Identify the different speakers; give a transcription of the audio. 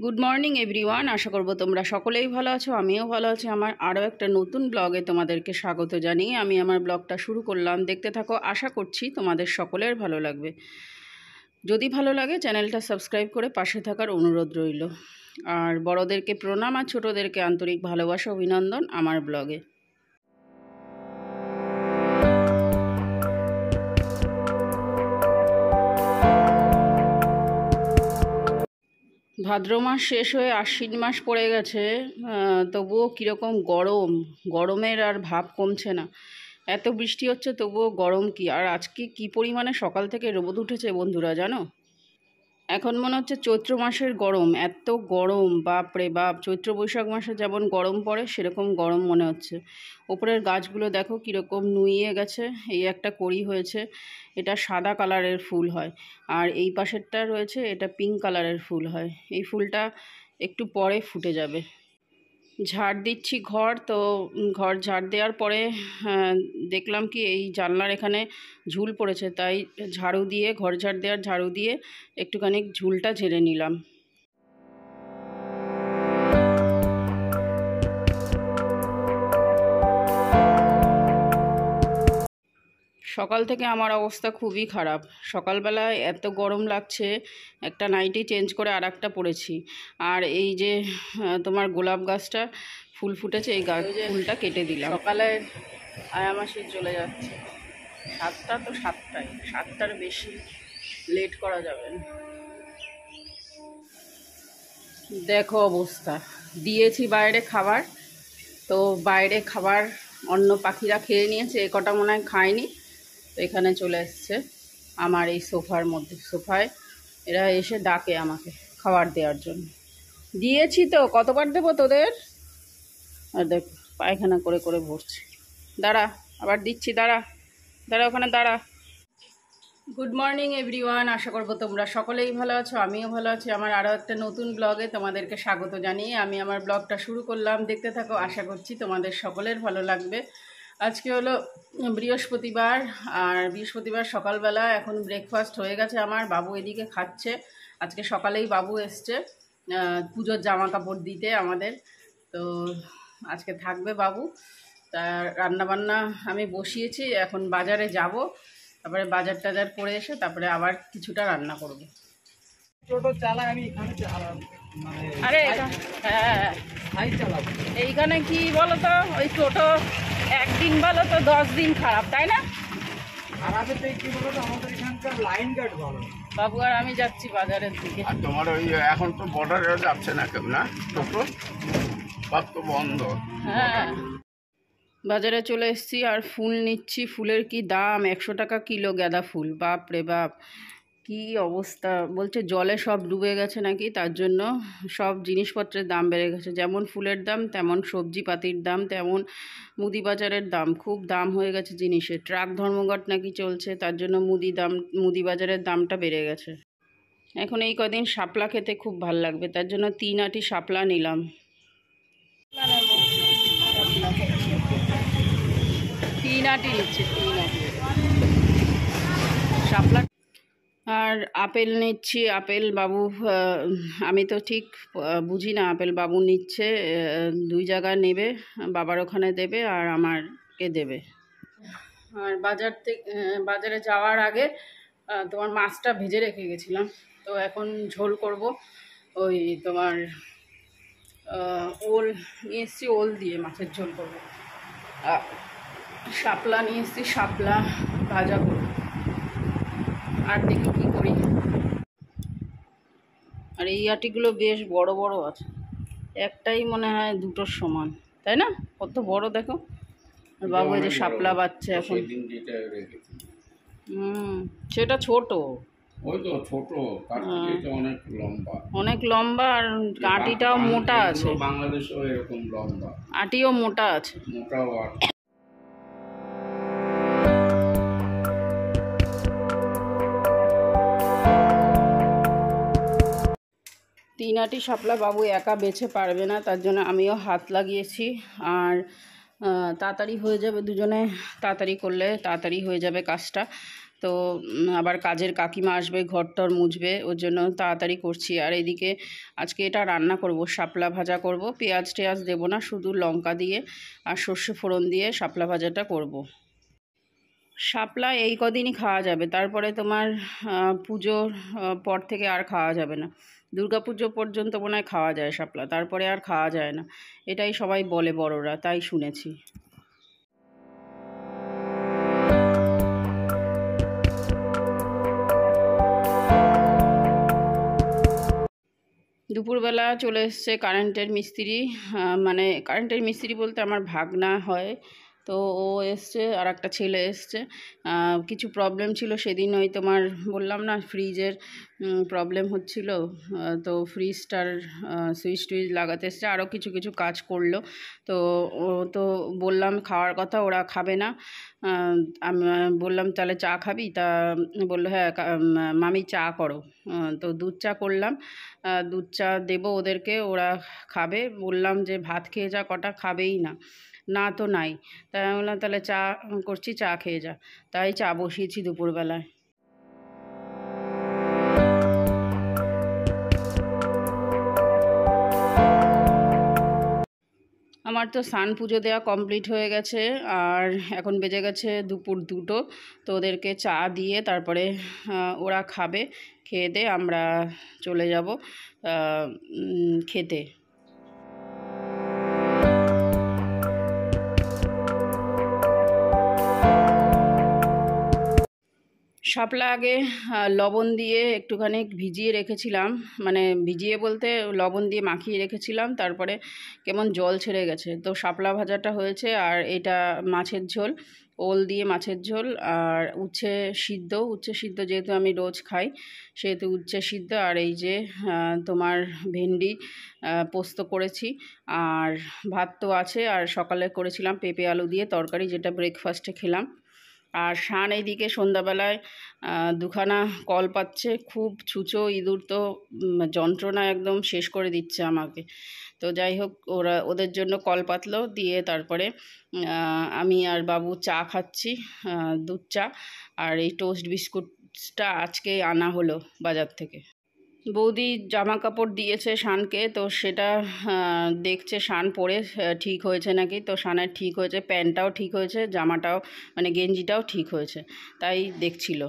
Speaker 1: Good morning everyone. আশা করব তোমরা সকলেই ভালো আছো, আমিও ভালো আছি। আমার আরও একটা নতুন ব্লগে তোমাদেরকে স্বাগত জানিয়ে আমি আমার ব্লগটা শুরু করলাম। দেখতে থাকো, আশা করছি তোমাদের সকলের ভালো লাগবে। যদি ভালো লাগে চ্যানেলটা সাবস্ক্রাইব করে পাশে থাকার অনুরোধ রইল। আর বড়োদেরকে প্রণাম আর ছোটোদেরকে আন্তরিক ভালোবাসা অভিনন্দন আমার ব্লগে। ভাদ্র মাস শেষ হয়ে আশ্বিন মাস পড়ে গেছে, তবুও কীরকম গরমের আর ভাব কমছে না। এত বৃষ্টি হচ্ছে তবুও গরম কি, আর আজকে কি পরিমাণে সকাল থেকে রোদ উঠেছে বন্ধুরা জানো। এখন মনে হচ্ছে চৈত্র মাসের গরম, এত গরম বাপরে বাপ। চৈত্র বৈশাখ মাসে যেমন গরম পড়ে সেরকম গরম মনে হচ্ছে। ওপরের গাছগুলো দেখো কীরকম নুইয়ে গেছে। এই একটা কড়ি হয়েছে, এটা সাদা কালারের ফুল হয়, আর এই পাশেরটা রয়েছে এটা পিঙ্ক কালারের ফুল হয়। এই ফুলটা একটু পরে ফুটে যাবে। ঝাড় দিচ্ছি ঘর, তো ঘর ঝাড় দেওয়ার পরে দেখলাম কি এই জানলার এখানে ঝুল পড়েছে, তাই ঝাড়ু দিয়ে ঘর ঝাড় দেওয়ার ঝাড়ু দিয়ে একটুখানি ঝুলটা ঝেড়ে নিলাম। সকাল থেকে আমার অবস্থা খুবই খারাপ। সকালবেলায় এত গরম লাগছে, একটা নাইটি চেঞ্জ করে আর একটা পরেছি। আর এই যে তোমার গোলাপ গাছটা ফুল ফুটেছে, এই ফুলটা কেটে দিলাম। সকালে আয়ামাসি চলে যাচ্ছে, 7টা তো 7টায়, 7টার বেশি লেট করা যাবে না। দেখো অবস্থা, দিয়েছি বাইরে খাবার, তো বাইরে খাবার অন্য পাখিরা খেয়ে নিয়েছে, এ কটা মনে হয় খায়নি। তো এখানে চলে এসছে আমার এই সোফায় এরা এসে ডাকে আমাকে খাবার দেওয়ার জন্য। দিয়েছি তো, কতবার দেবো তোদের। আর দেখ পায়খানা করে করে ভরছে। দাঁড়া, আবার দিচ্ছি, দাঁড়া ওখানে দাঁড়া। Good morning everyone. আশা করবো তোমরা সকলেই ভালো আছো, আমিও ভালো আছি। আমার আরও একটা নতুন ব্লগে তোমাদেরকে স্বাগত জানিয়ে আমি আমার ব্লগটা শুরু করলাম। দেখতে থাকো, আশা করছি তোমাদের সকলের ভালো লাগবে। আজকে হলো বৃহস্পতিবার, আর বৃহস্পতিবার সকালবেলা এখন ব্রেকফাস্ট হয়ে গেছে আমার। বাবু এদিকে খাচ্ছে। আজকে সকালেই বাবু এসছে পুজোর জামা কাপড় দিতে আমাদের, তো আজকে থাকবে বাবু। তা রান্নাবান্না আমি বসিয়েছি, এখন বাজারে যাব, তারপরে বাজার টাজার করে এসে তারপরে আবার কিছুটা রান্না করব।
Speaker 2: টোটো চালাই আমি এখানে
Speaker 1: আরে হ্যাঁ, এইখানে কি বলো তো, ওই টোটো একদিন ভালো তো 10 দিন খারাপ, তাই না?
Speaker 2: খারাপের থেকে কি বলো তো, আমাদের এখানকার লাইন গার্ড ভালো।
Speaker 1: বাবু আর আমি যাচ্ছি বাজারের দিকে।
Speaker 3: আর তোমার ওই এখন তো বর্ডারে যাচ্ছে না কেউ, না টোটো সব তো বন্ধ।
Speaker 1: হ্যাঁ, বাজারে চলে এসেছি আর ফুল নিচ্ছি। ফুলের কি দাম, 100 টাকা কিলো গাঁদা ফুল। বাপ রে বাপ, কি অবস্থা। বলছে জলে সব ডুবে গেছে নাকি, তার জন্য সব জিনিসপত্রের দাম বেড়ে গেছে। যেমন ফুলের দাম তেমন সবজিপাতির দাম, তেমন মুদি বাজারের দাম। খুব দাম হয়ে গেছে জিনিসের। ট্রাক ধর্মঘট নাকি চলছে, তার জন্য মুদি বাজারের দামটা বেড়ে গেছে। এখন এই কদিন শাপলা খেতে খুব ভাল লাগবে, তার জন্য 3 আটি শাপলা নিলাম। 3 আটি নিচ্ছে, 3 আটি শাপলা। আর আপেল নিচ্ছি, আপেল বাবু, আমি তো ঠিক বুঝি না, আপেল বাবু নিচ্ছে। 2 জায়গা নেবে, বাবার ওখানে দেবে আর আমারকে দেবে। আর বাজারে যাওয়ার আগে তোমার মাছটা ভেজে রেখে গেছিলাম, তো এখন ঝোল করব। ওই তোমার ওল নিয়ে এসেছি, ওল দিয়ে মাছের ঝোল করব। শাপলা নিয়ে এসেছি, শাপলা ভাজা করব। আর দেখি কী করি। আর এই আটিগুলো বেশ বড় বড় আছে, একটাই মনে হয় দুটোর সমান, তাই না? কত বড় দেখো। আর বাবু এই যে শাপলা বাচ্চা এখন। সেটা ছোট,
Speaker 3: ওই তো ছোট, তার থেকে অনেক লম্বা,
Speaker 1: অনেক লম্বা, আর আটিটাও মোটা আছে।
Speaker 3: বাংলাদেশেও এরকম লম্বা,
Speaker 1: আটিও মোটা আছে,
Speaker 3: মোটাও আছে।
Speaker 1: 3 আটি শাপলা বাবু একা বেছে পারবে না, তার জন্য আমিও হাত লাগিয়েছি। আর তাড়াতাড়ি হয়ে যাবে, দুজনে তাড়াতাড়ি করলে তাড়াতাড়ি হয়ে যাবে কাজটা। তো আবার কাজের কাকিমা আসবে, ঘরটর মুছবে, ওর জন্য তাড়াতাড়ি করছি। আর এদিকে আজকে এটা রান্না করব, শাপলা ভাজা করব, পেঁয়াজ টেয়াজ দেবো না, শুধু লঙ্কা দিয়ে আর সর্ষে ফোড়ন দিয়ে শাপলা ভাজাটা করব। শাপলা এই কদিনই খাওয়া যাবে, তারপরে তোমার পুজোর পর থেকে আর খাওয়া যাবে না। দুর্গা পুজো পর্যন্ত মনে হয় খাওয়া যায় শাপলা, তারপরে আর খাওয়া যায় না, এটাই সবাই বলে বড়রা, তাই শুনেছি। দুপুরবেলা চলে এসছে কারেন্টের মিস্ত্রি, মানে কারেন্টের মিস্ত্রি বলতে আমার ভাগনা হয়, তো ও এসছে আর একটা ছেলে এসছে। কিছু প্রবলেম ছিল সেদিন, ওই তোমার বললাম না ফ্রিজের প্রবলেম হচ্ছিল, তো ফ্রিজটার সুইচ টুইচ লাগাতে এসছে, আরও কিছু কিছু কাজ করলো। তো ও তো বললাম খাওয়ার কথা, ওরা খাবে না। আমি বললাম তাহলে চা খাবি, তা বললো হ্যাঁ মামি চা করো। তো দুধ চা করলাম, দুধ চা দেবো ওদেরকে, ওরা খাবে। বললাম যে ভাত খেয়ে যা, কটা খাবেই না, না তো নাই। তাই আমি বললাম তাহলে চা করছি, চা খেয়ে যা, তাই চা বসিয়েছি দুপুরবেলায়। আমার তো স্নান পুজো দেওয়া কমপ্লিট হয়ে গেছে, আর এখন বেজে গেছে দুপুর 2টো। তো ওদেরকে চা দিয়ে তারপরে ওরা খাবে, খেয়ে দিয়ে আমরা চলে যাব খেতে। শাপলা আগে লবণ দিয়ে একটুখানি ভিজিয়ে রেখেছিলাম, মানে ভিজিয়ে বলতে লবণ দিয়ে মাখিয়ে রেখেছিলাম, তারপরে কেমন জল ছেড়ে গেছে। তো শাপলা ভাজাটা হয়েছে, আর এটা মাছের ঝোল, ওল দিয়ে মাছের ঝোল, আর উচ্ছে সিদ্ধ যেহেতু আমি রোজ খাই সেহেতু উচ্ছে সিদ্ধ, আর এই যে তোমার ভেন্ডি পোস্ত করেছি, আর ভাত তো আছে, আর সকালে করেছিলাম পেঁপে আলু দিয়ে তরকারি, যেটা ব্রেকফাস্টে খেলাম। আর শান এইদিকে সন্ধ্যাবেলায় দুখানা কল পাচ্ছে, খুব ছুঁচো ইঁদুর, তো যন্ত্রণা একদম শেষ করে দিচ্ছে আমাকে। তো যাই হোক, ওদের জন্য কল পাতলো দিয়ে তারপরে আমি আর বাবু চা খাচ্ছি, দুধ চা। আর এই টোস্ট বিস্কুটটা আজকে আনা হলো বাজার থেকে। বৌদি জামা কাপড় দিয়েছে শানকে, তো সেটা দেখছে শান পরে ঠিক হয়েছে নাকি। তো শানের ঠিক হয়েছে, প্যান্টটাও ঠিক হয়েছে, জামাটাও মানে গেঞ্জিটাও ঠিক হয়েছে, তাই দেখছিল।